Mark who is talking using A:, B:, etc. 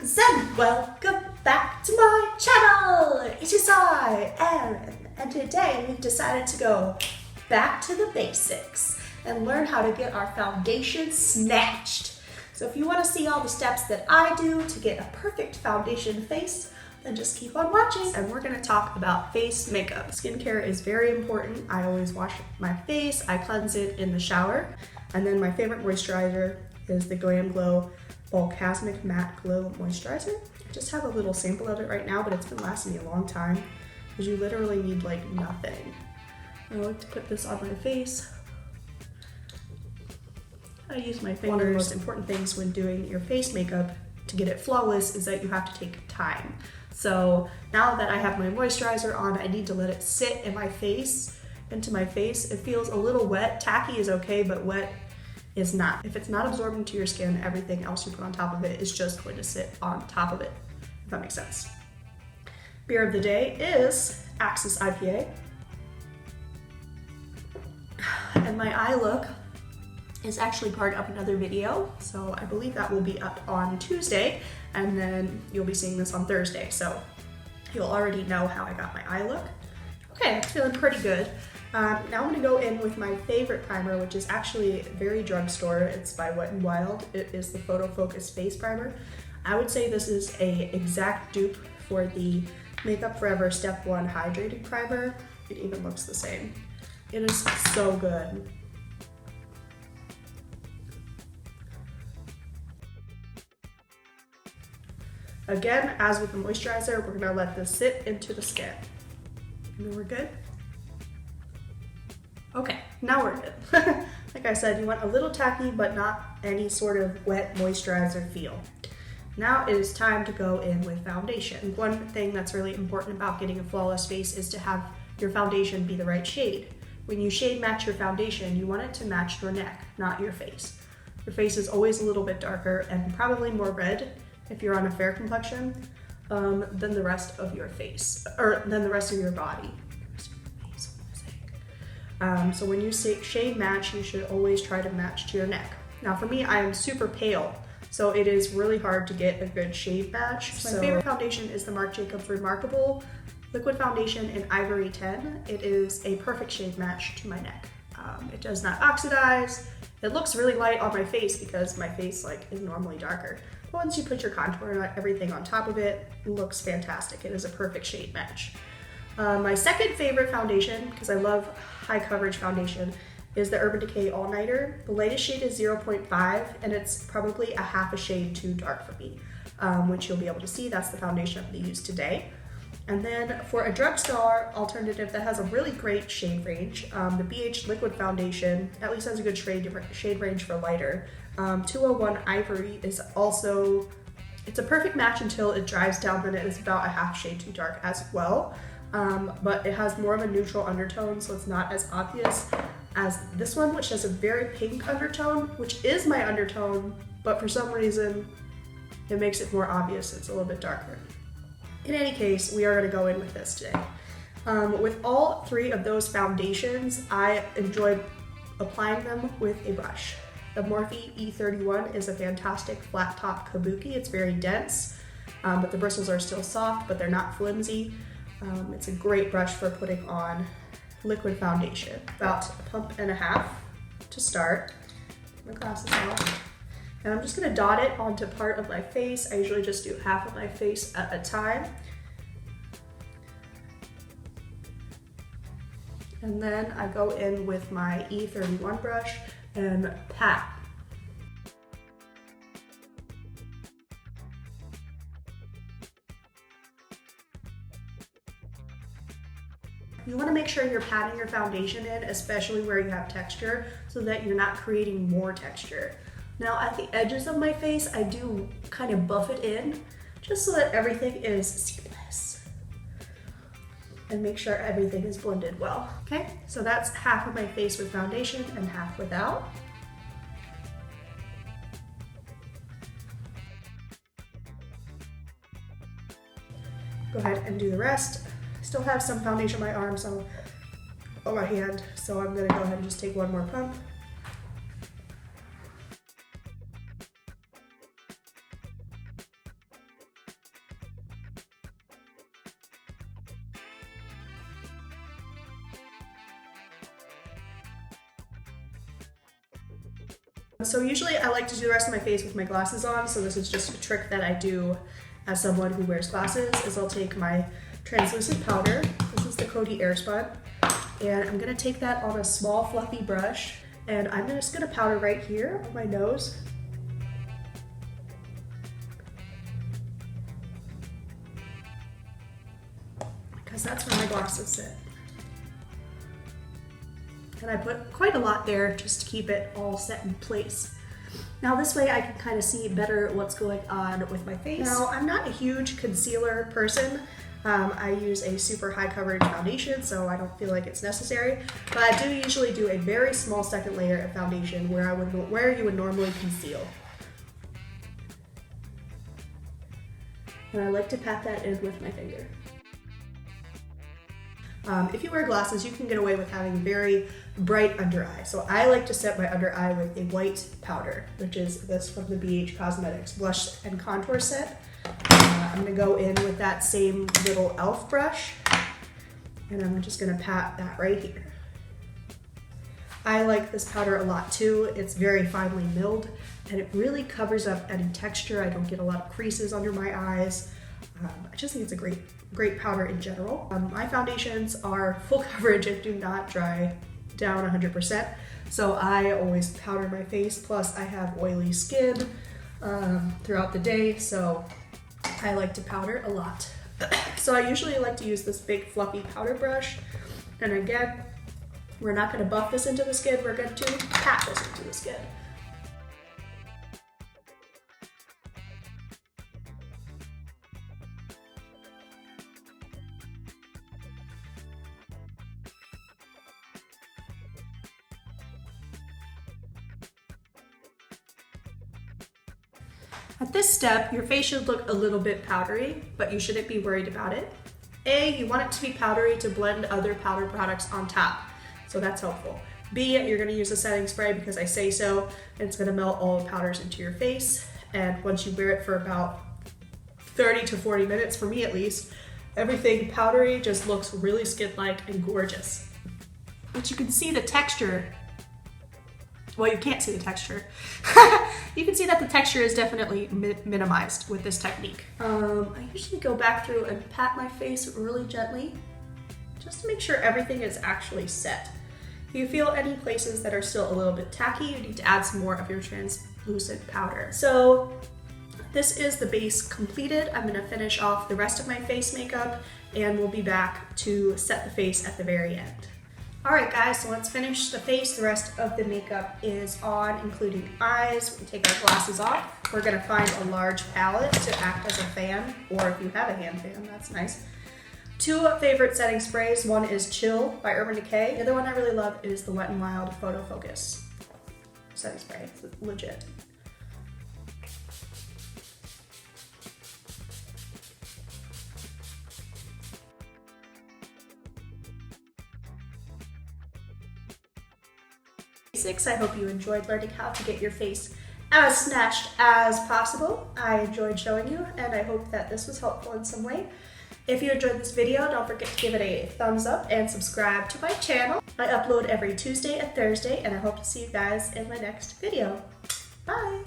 A: friends, and welcome back to my channel. It is I, Erin, and today we've decided to go back to the basics and learn how to get our foundation snatched. So if you want to see all the steps that I do to get a perfect foundation face, then just keep on watching. And we're going to talk about face makeup. Skincare is very important. I always wash my face, I cleanse it in the shower, and then my favorite moisturizer is the Glam Glow Volcasmic Matte Glow Moisturizer. I just have a little sample of it right now, but it's been lasting me a long time because you literally need like nothing. I like to put this on my face. I use my fingers. One of the most important things when doing your face makeup to get it flawless is that you have to take time. So now that I have my moisturizer on, I need to let it sit in my face, into my face. It feels a little wet. Tacky is okay, but wet is not. If it's not absorbing to your skin, everything else you put on top of it is just going to sit on top of it, if that makes sense. Beer of the day is Axis IPA. And my eye look is actually part of another video, so I believe that will be up on Tuesday, and then you'll be seeing this on Thursday, so you'll already know how I got my eye look. Okay, it's feeling pretty good. Now I'm gonna go in with my favorite primer, which is actually very drugstore. It's by Wet n Wild. It is the Photo Focus Face Primer. I would say this is a exact dupe for the Makeup Forever Step 1 Hydrating Primer. It even looks the same. It is so good. Again, as with the moisturizer, we're gonna let this sit into the skin. And then we're good. Okay, now we're good. Like I said, you want a little tacky, but not any sort of wet moisturizer feel. Now it is time to go in with foundation. One thing that's really important about getting a flawless face is to have your foundation be the right shade. When you shade match your foundation, you want it to match your neck, not your face. Your face is always a little bit darker and probably more red if you're on a fair complexion than the rest of your face, or than the rest of your body. So when you say shade match, you should always try to match to your neck. Now for me, I am super pale, so it is really hard to get a good shade match. My favorite foundation is the Marc Jacobs Remarkable Liquid Foundation in Ivory 10. It is a perfect shade match to my neck. It does not oxidize. It looks really light on my face because my face is normally darker. But once you put your contour and everything on top of it, it looks fantastic. It is a perfect shade match. My second favorite foundation, because I love high coverage foundation, is the Urban Decay All Nighter. The lightest shade is 0.5, and it's probably a half a shade too dark for me, which you'll be able to see. That's the foundation I'm going to use today. And then for a drugstore alternative that has a really great shade range, the BH Liquid Foundation at least has a good shade range for lighter. 201 Ivory is also, it's a perfect match until it dries down, then it is about a half shade too dark as well. But it has more of a neutral undertone, so it's not as obvious as this one, which has a very pink undertone, which is my undertone, but for some reason it makes it more obvious. It's a little bit darker. In any case, we are going to go in with this today. With all three of those foundations, I enjoy applying them with a brush. The Morphe E31 is a fantastic flat top kabuki. It's very dense, but the bristles are still soft, but they're not flimsy. It's a great brush for putting on liquid foundation. About a pump and a half to start. My glasses off. And I'm just gonna dot it onto part of my face. I usually just do half of my face at a time. And then I go in with my E31 brush and pat. You want to make sure you're patting your foundation in, especially where you have texture, so that you're not creating more texture. Now at the edges of my face, I do kind of buff it in, just so that everything is seamless. And make sure everything is blended well. Okay, so that's half of my face with foundation and half without. Go ahead and do the rest. Still have some foundation on my arm, on my hand, so I'm gonna go ahead and just take one more pump. So usually I like to do the rest of my face with my glasses on, so this is just a trick that I do as someone who wears glasses, is I'll take my translucent powder, this is the Coty Airspun, and I'm gonna take that on a small fluffy brush, and I'm just gonna powder right here on my nose. Because that's where my glasses sit. And I put quite a lot there just to keep it all set in place. Now this way I can kind of see better what's going on with my face. Now I'm not a huge concealer person. I use a super high coverage foundation, so I don't feel like it's necessary. But I do usually do a very small second layer of foundation where you would normally conceal. And I like to pat that in with my finger. If you wear glasses, you can get away with having very bright under eye. So I like to set my under eye with a white powder, which is this from the BH Cosmetics Blush and Contour Set. I'm gonna go in with that same little e.l.f. brush, and I'm just gonna pat that right here. I like this powder a lot too. It's very finely milled, and it really covers up any texture. I don't get a lot of creases under my eyes. I just think it's a great powder in general. My foundations are full coverage and do not dry down 100%. So I always powder my face, plus I have oily skin throughout the day, so I like to powder a lot. So I usually like to use this big fluffy powder brush. And again, we're not gonna buff this into the skin, we're going to pat this into the skin. At this step, your face should look a little bit powdery, but you shouldn't be worried about it. A, you want it to be powdery to blend other powder products on top, so that's helpful. B, you're gonna use a setting spray because I say so, and it's gonna melt all the powders into your face, and once you wear it for about 30 to 40 minutes, for me at least, everything powdery just looks really skin-like and gorgeous. But you can see the texture. Well, you can't see the texture. You can see that the texture is definitely minimized with this technique. I usually go back through and pat my face really gently, just to make sure everything is actually set. If you feel any places that are still a little bit tacky, you need to add some more of your translucent powder. So this is the base completed. I'm gonna finish off the rest of my face makeup, and we'll be back to set the face at the very end. All right guys, so let's finish the face. The rest of the makeup is on, including eyes. We take our glasses off. We're gonna find a large palette to act as a fan, or if you have a hand fan, that's nice. Two favorite setting sprays. One is Chill by Urban Decay. The other one I really love is the Wet n Wild Photo Focus setting spray. It's legit. I hope you enjoyed learning how to get your face as snatched as possible. I enjoyed showing you, and I hope that this was helpful in some way. If you enjoyed this video, don't forget to give it a thumbs up and subscribe to my channel. I upload every Tuesday and Thursday, and I hope to see you guys in my next video. Bye!